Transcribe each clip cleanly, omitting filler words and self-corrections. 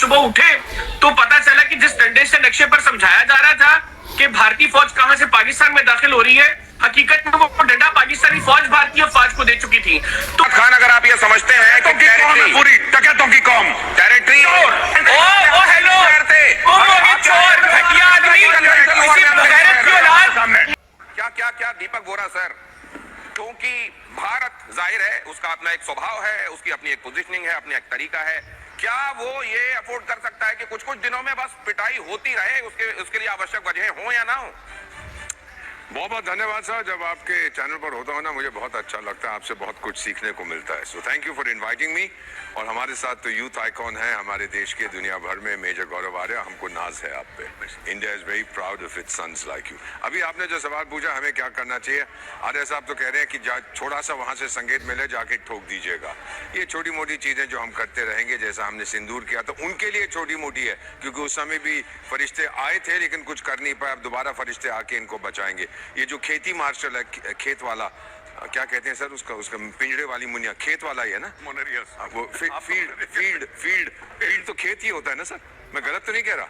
सुबह उठे तो पता चला कि जिस डंडे से नक्शे पर समझाया जा रहा था कि भारतीय फौज कहां से पाकिस्तान में दाखिल हो रही है, हकीकत में वो डंडा पाकिस्तानी फौज भारतीय फौज को दे चुकी थी। तो खान, अगर आप ये समझते हैं कि टेरिटरी पूरी डकैतों की कौम, टेरिटरी क्या क्या दीपक बोरा सर, क्योंकि भारत जाहिर है उसका अपना एक स्वभाव है, उसकी अपनी एक पोजीशनिंग है, अपना एक तरीका है। क्या वो ये अफोर्ड कर सकता है कि कुछ कुछ दिनों में बस पिटाई होती रहे, उसके लिए आवश्यक वजह हो या ना हो? बहुत बहुत धन्यवाद सर। जब आपके चैनल पर होता हूँ ना, मुझे बहुत अच्छा लगता है, आपसे बहुत कुछ सीखने को मिलता है। So thank you for inviting me. और हमारे साथ तो यूथ आइकॉन है हमारे देश के, दुनिया भर में, मेजर गौरव आर्या। हमको नाज है आप पे। India is very proud of its sons like you. अभी आपने जो सवाल पूछा हमें क्या करना चाहिए, आर्या साहब तो कह रहे हैं कि थोड़ा सा वहां से संकेत मिले जाके ठोक दीजिएगा। ये छोटी मोटी चीजें जो हम करते रहेंगे, जैसा हमने सिंदूर किया, तो उनके लिए छोटी मोटी है, क्योंकि उस समय भी फरिश्ते आए थे लेकिन कुछ कर नहीं पाए। अब दोबारा फरिश्ते आके इनको बचाएंगे। ये जो खेती मार्शल है, खेत वाला, क्या कहते हैं सर उसका पिंजरे वाली मुनिया, खेत वाला ही है ना, मोनरियस। वो फील्ड तो खेत ही होता है ना सर, मैं गलत तो नहीं कह रहा?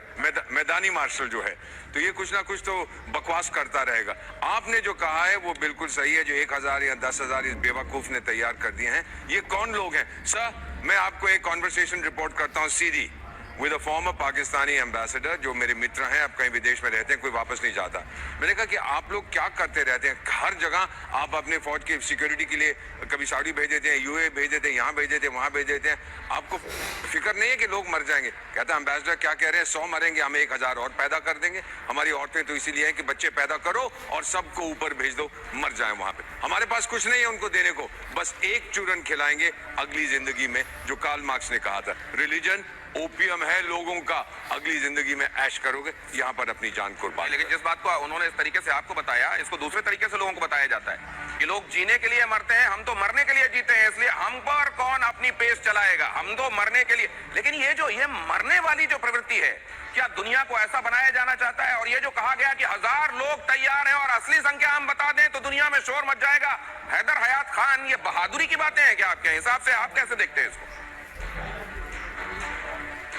मैदानी मार्शल जो है, तो ये कुछ ना कुछ तो बकवास करता रहेगा। आपने जो कहा है वो बिल्कुल सही है। जो 1000 या 10,000 इस बेवकूफ ने तैयार कर दिए हैं, ये कौन लोग हैं सर? मैं आपको एक कॉन्वर्सेशन रिपोर्ट करता हूँ सीधी with a former Pakistani ambassador, जो मेरे मित्र हैं, अब कहीं विदेश में रहते हैं, कोई वापस नहीं जाता। मैंने कहा कि आप लोग क्या करते रहते हैं हर जगह? आप अपने फौज की सिक्योरिटी के लिए कभी सऊदी भेज देते हैं, यूए भेज देते हैं, यहाँ भेज देते हैं, वहाँ भेज देते हैं। आपको फिक्र नहीं है कि लोग मर जाएंगे? कहता है एम्बेसडर क्या कह रहे हैं, 100 मरेंगे, हम 1000 और पैदा कर देंगे। हमारी औरतें तो इसीलिए है कि बच्चे पैदा करो और सबको ऊपर भेज दो, मर जाए वहां पे। हमारे पास कुछ नहीं है उनको देने को, बस एक चूरन खिलाएंगे अगली जिंदगी में, जो कार्ल मार्क्स ने कहा था, रिलीजन ओपियम है लोगों का, अगली जिंदगी में ऐश करोगे, यहाँ पर अपनी जान कुर्बान। लेकिन जिस बात को उन्होंने इस तरीके से आपको बताया, इसको दूसरे तरीके से लोगों को बताया जाता है कि लोग जीने के लिए मरते हैं, हम तो मरने के लिए जीते हैं, इसलिए हम पर कौन अपनी पेश चलाएगा, हम तो मरने के लिए। लेकिन ये मरने वाली जो प्रवृत्ति है, क्या दुनिया को ऐसा बनाया जाना चाहता है? और ये जो कहा गया कि 1000 लोग तैयार हैं और असली संख्या हम बता दें तो दुनिया में शोर मच जाएगा, हैदर हयात खान, ये बहादुरी की बातें हैं क्या आपके हिसाब से? आप कैसे देखते हैं इसको?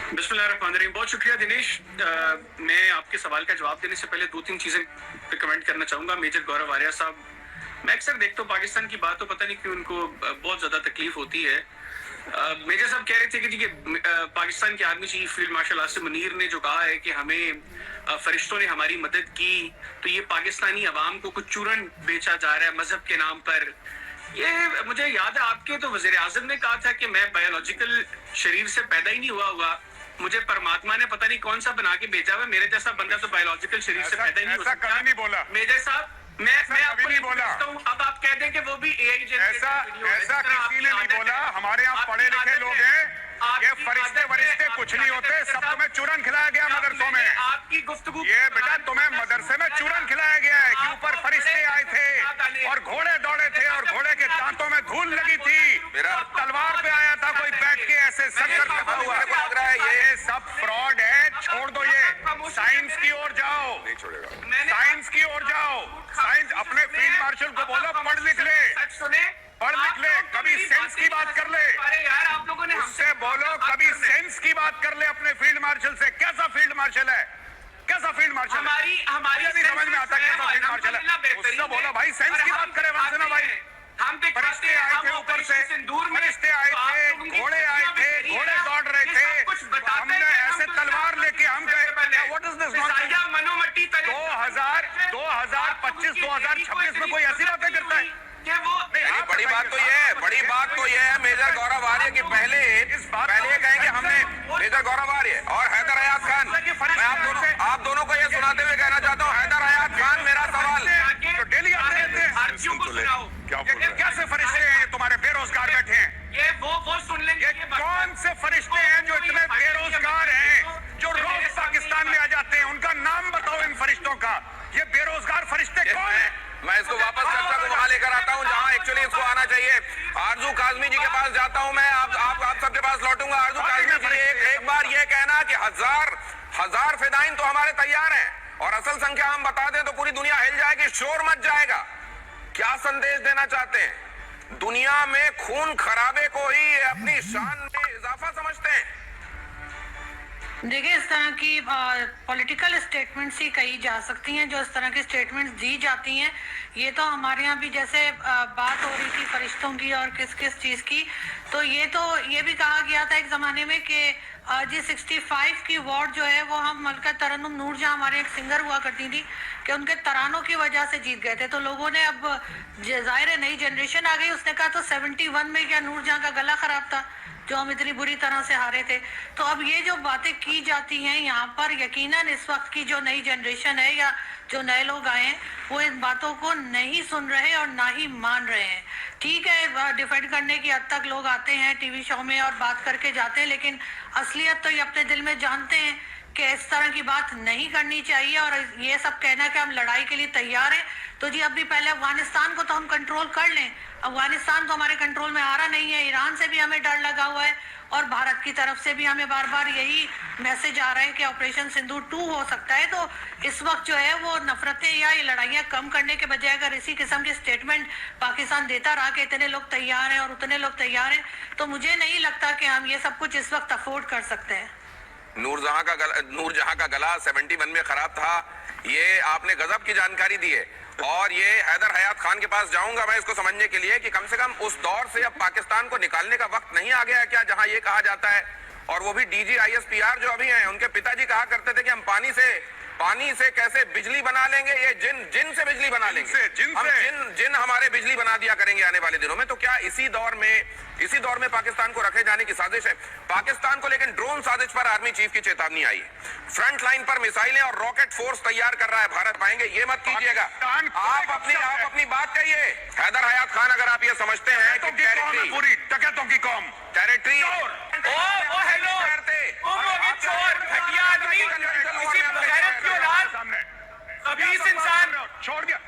बिस्मिल्लाहिर्रहमानिर्रहीम। बहुत शुक्रिया दिनेश। मैं आपके सवाल का जवाब देने से पहले 2-3 चीजें पे कमेंट करना चाहूंगा। मेजर गौरव आर्या साहब, मैं अक्सर देखता हूँ पाकिस्तान की बात, तो पता नहीं क्यों उनको बहुत ज्यादा तकलीफ होती है। मेजर साहब कह रहे थे कि पाकिस्तान के army chief field marshal Asim Munir ने जो कहा है कि हमें फरिश्तों ने हमारी मदद की, तो ये पाकिस्तानी अवाम को कुछ चूरन बेचा जा रहा है मजहब के नाम पर। ये मुझे याद है आपके तो वजीर आजम ने कहा था कि मैं बायोलॉजिकल शरीर से पैदा ही नहीं हुआ, मुझे परमात्मा ने पता नहीं कौन सा बना के भेजा हुआ, मेरे जैसा बंदा तो बायोलॉजिकल शरीर से पैदा ही नहीं हो सकता। कभी नहीं बोला मेजर साहब, मैं आपको नहीं बोला हूँ, अब आप कह दें कि वो भी AI ऐसा किसी ने नहीं बोला। हमारे यहाँ पढ़े लिखे लोग हैं, ये फरिश्ते वरिश्ते कुछ नहीं होते, सब तुम्हें चूरन खिलाया गया मदरसों में। आपकी गुफ्तगू, ये बेटा तुम्हें मदरसे में चूरन खिलाया गया है कि ऊपर फरिश्ते आए थे और घोड़े दौड़े थे और घोड़े के दांतों में धूल लगी थी, तलवार पे आया था कोई बैठ के ऐसे सर खड़ा हुआ। लग रहा है ये सब फ्रॉड है, छोड़ दो ये, साइंस की ओर जाओ, नहीं छोड़ेगा, साइंस की ओर जाओ। साइंस, अपने फील्ड मार्शल को बोलो पढ़ लिख ले, पढ़ लिख ले, कभी सेंस की बात कर ले। अरे यार, आप लोगों ने उससे बोलो कभी सेंस की बात कर ले अपने फील्ड मार्शल से। कैसा फील्ड मार्शल है, कैसा फील्ड मार्शल? हमारी नहीं समझ में आता कैसा फील्ड मार्शल है। उससे बोलो भाई सेंस की बात करे वंसना भाई। हम फरिश्ते आए थे ऊपर से, फरिश्ते आए थे, घोड़े आए थे, घोड़े दौड़ रहे थे, हमने ऐसे तलवार लेके हम गए। What is this nonsense? 2025 2026 में कोई ऐसी बातें करता है? बड़ी बात तो ये है मेजर गौरव आर्य की पहले ये कहेंगे हमने, मेजर गौरव आर्य और हैदर हयात खान, मैं आप दोनों को ये सुनाते हुए कहना चाहता हूँ, हैदर हयात खान, मेरा सवाल तो डेली आते रहते हैं, कैसे फरिश्ते हैं ये तुम्हारे बेरोजगार बैठे हैं? ये वो सुन लेंगे। ये कौन से फरिश्ते हैं जो इतने बेरोजगार हैं, जो रोज पाकिस्तान में आ जाते हैं? उनका नाम बताओ इन फरिश्तों का। ये बेरोजगार फरिश्ते कौन है? मैं इसको वापस चर्चा को वहां लेकर आता हूं जहां एक्चुअली इसको आना चाहिए। आरजू काजमी जी के पास जाता हूं मैं, आप सबके पास लौटूंगा। आरजू काजमी जी, एक बार ये कहना कि हजार फिदाइन तो हमारे तैयार हैं और असल संख्या हम बता दें तो पूरी दुनिया हिल जाएगी, शोर मच जाएगा। क्या संदेश देना चाहते हैं? दुनिया में खून खराबे को ही अपनी शान में इजाफा समझते हैं। देखिए, इस तरह की पॉलिटिकल स्टेटमेंट्स ही कही जा सकती हैं जो इस तरह की स्टेटमेंट्स दी जाती हैं। ये तो हमारे यहाँ भी जैसे बात हो रही थी फरिश्तों की और किस किस चीज़ की, तो ये भी कहा गया था एक ज़माने में कि जी 65 की अवार्ड जो है वो हम मलका तरन्नुम नूर जहाँ हमारे एक सिंगर हुआ करती थी कि उनके तरानों की वजह से जीत गए थे। तो लोगों ने अब जाहिर है नई जनरेशन आ गई, उसने कहा तो 71 में क्या नूर जहाँ का गला ख़राब था जो हम इतनी बुरी तरह से हारे थे। तो अब ये जो बातें की जाती हैं यहाँ पर, यकीनन इस वक्त की जो नई जनरेशन है या जो नए लोग आए हैं वो इन बातों को नहीं सुन रहे और ना ही मान रहे हैं। ठीक है, डिफेंड करने की हद तक लोग आते हैं टीवी शो में और बात करके जाते हैं, लेकिन असलियत तो ये अपने दिल में जानते हैं कि इस तरह की बात नहीं करनी चाहिए। और ये सब कहना कि हम लड़ाई के लिए तैयार हैं, तो जी अभी पहले अफगानिस्तान को तो हम कंट्रोल कर लें। अफगानिस्तान तो हमारे कंट्रोल में आ रहा नहीं है, ईरान से भी हमें डर लगा हुआ है और भारत की तरफ से भी हमें बार बार यही मैसेज आ रहा है कि ऑपरेशन सिंदूर 2 हो सकता है। तो इस वक्त जो है वो नफरतें या ये लड़ाइयाँ कम करने के बजाय अगर इसी किस्म के स्टेटमेंट पाकिस्तान देता रहा कि इतने लोग तैयार हैं और उतने लोग तैयार हैं, तो मुझे नहीं लगता कि हम ये सब कुछ इस वक्त अफोर्ड कर सकते हैं। नूरजहां का गला 71 में खराब था, ये आपने गजब की जानकारी दी है। और ये हैदर हयात खान के पास जाऊंगा मैं इसको समझने के लिए कि कम से कम उस दौर से अब पाकिस्तान को निकालने का वक्त नहीं आ गया है क्या जहां ये कहा जाता है। और वो भी डीजी ISPR जो अभी हैं, उनके पिताजी कहा करते थे कि हम पानी से कैसे बिजली बना लेंगे, ये जिन से बिजली बना लेंगे, हम जिन हमारे बिजली बना दिया करेंगे आने वाले दिनों में। तो क्या इसी दौर में पाकिस्तान को रखे जाने की साजिश है? पाकिस्तान को लेकिन ड्रोन साजिश पर आर्मी चीफ की चेतावनी आई है। फ्रंट लाइन पर मिसाइलें और रॉकेट फोर्स तैयार कर रहा है भारत, पाएंगे ये मत कीजिएगा। आप अपनी बात कहिए। हैदर हयात खान, अगर आप ये समझते हैं कि टेरिटरी पूरी टकैतों की कौम, टेरिटरी छोड़ दिया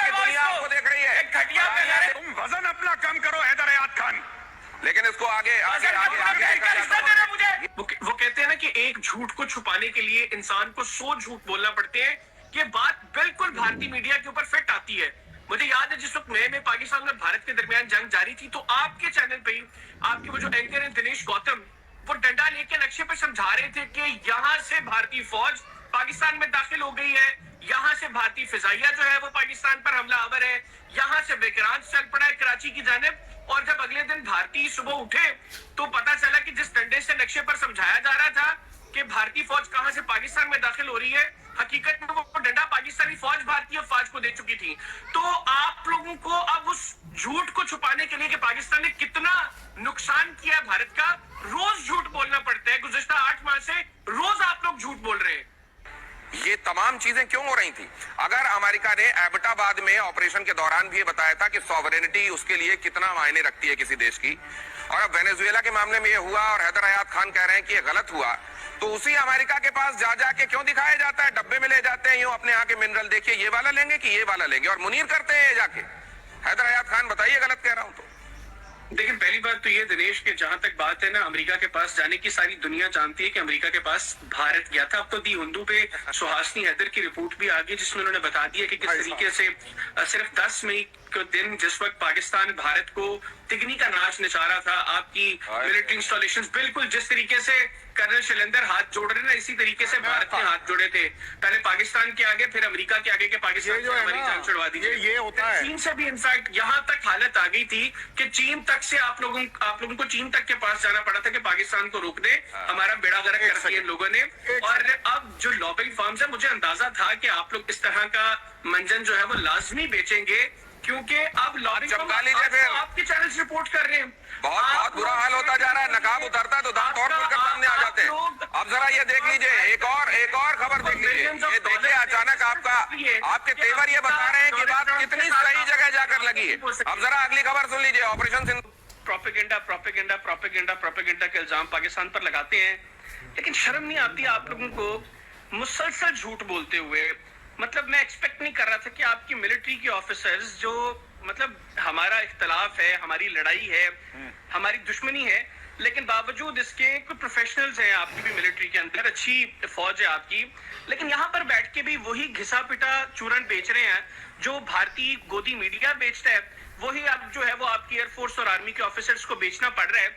दुनिया आपको देख रही है। तुम वजन अपना कम करो हैदर हयात खान। लेकिन इसको आगे वो कहते हैं ना कि एक झूठ को छुपाने के लिए इंसान को 100 झूठ बोलना पड़ते हैं। ये बात बिल्कुल भारतीय मीडिया के ऊपर फिट आती है। मुझे याद है जिस वक्त मई में पाकिस्तान और भारत के दरमियान जंग जारी थी, तो आपके चैनल पे ही आपके वो जो एंकर हैं दिनेश गौतम, वो डंडा लेके नक्शे पर समझा रहे थे कि यहाँ से भारतीय फौज पाकिस्तान में दाखिल हो गई है, यहाँ से भारतीय फिजाइया जो है वो पाकिस्तान पर हमलावर है, यहाँ से विक्रांत चल पड़ा है कराची की जानिब। और जब अगले दिन भारतीय सुबह उठे तो पता चला कि जिस डंडे से नक्शे पर समझाया जा रहा था कि भारतीय फौज कहां से पाकिस्तान में दाखिल हो रही है, हकीकत में वो डंडा पाकिस्तानी फौज भारतीय फौज को दे चुकी थी। तो आप लोगों को अब उस झूठ को छुपाने के लिए कि पाकिस्तान ने कितना नुकसान किया है भारत का, रोज झूठ बोलना पड़ता है। गुज़िश्ता 8 माह से रोज आप लोग झूठ बोल रहे हैं। ये तमाम चीजें क्यों हो रही थी? अगर अमेरिका ने एबटाबाद में ऑपरेशन के दौरान भी ये बताया था कि सॉवरेनिटी उसके लिए कितना मायने रखती है किसी देश की, और अब वेनेजुएला के मामले में ये हुआ और हैदर हयात खान कह रहे हैं कि ये गलत हुआ, तो उसी अमेरिका के पास जा के क्यों दिखाया जाता है? डब्बे में ले जाते हैं यूं अपने यहाँ के मिनरल, देखिए ये वाला लेंगे कि ये वाला लेंगे, और मुनीर करते हैं जाके। हैदर हयात खान बताइए गलत कह रहा हूं तो? लेकिन पहली बात तो ये दिनेश के जहां तक बात है ना अमेरिका के पास जाने की, सारी दुनिया जानती है कि अमेरिका के पास भारत गया था। अब तो दी हिंदू पे सुहासिनी हैदर की रिपोर्ट भी आ गई जिसमें उन्होंने बता दिया कि किस तरीके से सिर्फ 10 मई के दिन जिस वक्त पाकिस्तान भारत को तिगनी का नाच नचा रहा था, आपकी मिलिट्री इंस्टॉलेशंस बिल्कुल जिस तरीके से कर्नल शैलेंद्र हाथ जोड़ रहे ना, इसी तरीके से भारत ने हाथ जोड़े थे, पहले पाकिस्तान के आगे फिर अमेरिका के आगे के पाकिस्तान से हमारी जान छुड़वा दीजिए। ये होता है। चीन से भी इनफैक्ट यहाँ तक हालत आ गई थी कि चीन तक से आप लोगों को चीन तक के पास जाना पड़ा था कि पाकिस्तान को रोक दे, हमारा बेड़ा गर्क कर दिया इन लोगों ने। और अब जो लॉबिंग फर्म्स है, मुझे अंदाजा था कि आप लोग इस तरह का मंजन जो है वो लाजमी बेचेंगे, क्योंकि अब लॉबिंग आपके चैनल से रिपोर्ट कर रहे हैं। बहुत बुरा हाल होता जा रहा है। नकाब उतरता है तो दांत और खुलकर सामने आ जाते हैं। अब जरा ये देख लीजिए, एक और खबर देख लीजिए। ये देखिए अचानक आपके तेवर ये बता रहे हैं कि बात कितनी सही जगह जाकर लगी है। अब जरा अगली खबर सुन लीजिए। ऑपरेशन सिंदूर प्रोपेगेंडा के इल्जाम पाकिस्तान पर लगाते हैं, लेकिन शर्म नहीं आती आप लोगों को मुसलसल झूठ बोलते हुए? मतलब मैं एक्सपेक्ट नहीं कर रहा था कि आपकी मिलिट्री के ऑफिसर्स जो, मतलब हमारा इख्तलाफ है, हमारी लड़ाई है, हमारी दुश्मनी है, लेकिन बावजूद इसके कुछ प्रोफेशनल्स हैं आपकी भी मिलिट्री के अंदर, अच्छी फौज है आपकी, लेकिन यहाँ पर बैठ के भी वही घिसा पिटा चूरन बेच रहे हैं जो भारतीय गोदी मीडिया बेचता है, वही अब जो है वो आपकी एयरफोर्स और आर्मी के ऑफिसर्स को बेचना पड़ रहा है।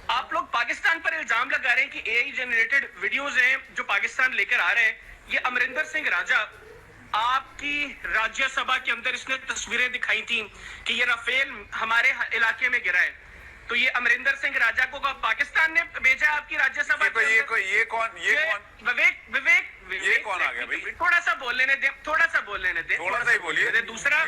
आप लोग पाकिस्तान पर इल्जाम लगा रहे हैं कि एआई जनरेटेड वीडियोस हैं जो पाकिस्तान लेकर आ रहे हैं। ये अमरिंदर सिंह राजा आपकी राज्यसभा के अंदर इसने तस्वीरें दिखाई थी कि ये राफेल हमारे इलाके में गिरा है, तो ये अमरिंदर सिंह राजा को पाकिस्तान ने भेजा है आपकी राज्यसभा के अंदर। ये कौन विवेक ये कौन आ गया भाई? थोड़ा सा बोल लेने दे, थोड़ा सा ही बोलिए। दूसरा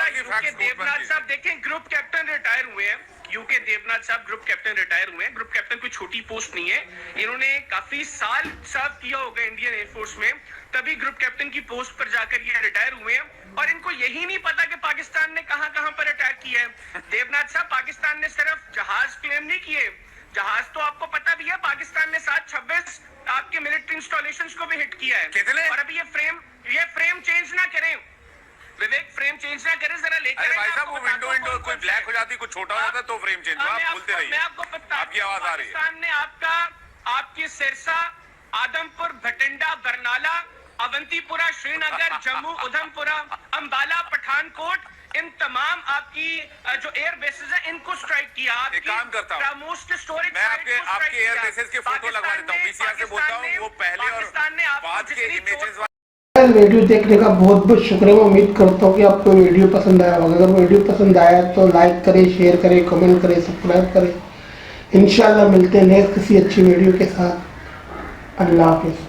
यूके देवनाथ साहब देखें, ग्रुप कैप्टन रिटायर हुए हैं। यूके देवनाथ साहब ग्रुप कैप्टन रिटायर हुए हैं। ग्रुप कैप्टन कोई छोटी पोस्ट नहीं है, इन्होंने काफी साल सर्व किया होगा इंडियन एयरफोर्स में, तभी ग्रुप कैप्टन की पोस्ट पर जाकर ये रिटायर हुए हैं। और इनको यही नहीं पता कि पाकिस्तान ने कहां कहां पर अटैक किया है। देवनाथ साहब, पाकिस्तान ने सिर्फ जहाज क्लेम नहीं किए, जहाज तो आपको पता भी है पाकिस्तान ने 726 आपके मिलिट्री इंस्टॉलेशंस को भी हिट किया है। कितने? और अभी ये फ्रेम चेंज ना करें विवेक, फ्रेम चेंज ना करें जरा, लेकर अरे भाई साहब, वो विंडो कोई ब्लैक हो जाती, कुछ छोटा हो जाता तो फ्रेम चेंज हुआ। आप बोलते रहिए, मैं आपको बता, आपकी आवाज आ रही है। पाकिस्तान ने आपकी सिरसा, आदमपुर, भटिंडा, बरनाला, अवंतीपुरा, श्रीनगर, जम्मू, उधमपुरा, अंबाला, पठानकोट, इन तमाम आपकी जो एयर बेसेस है इनको स्ट्राइक किया। एक काम करता हूँ, मोस्ट स्टोरेज मैं आपके एयर बेसेस के फोटो लगवा देता हूँ, पीसीआर से बोलता हूँ, वो पहले और बाद के इमेजेस। वीडियो देखने का बहुत बहुत शुक्रिया। मैं उम्मीद करता हूँ कि आपको वीडियो पसंद आया होगा। अगर वीडियो पसंद आया तो लाइक करें, शेयर करें, कमेंट करें, सब्सक्राइब करें। इंशाल्लाह मिलते हैं नेक्स्ट किसी अच्छी वीडियो के साथ। अल्लाह हाफिज़।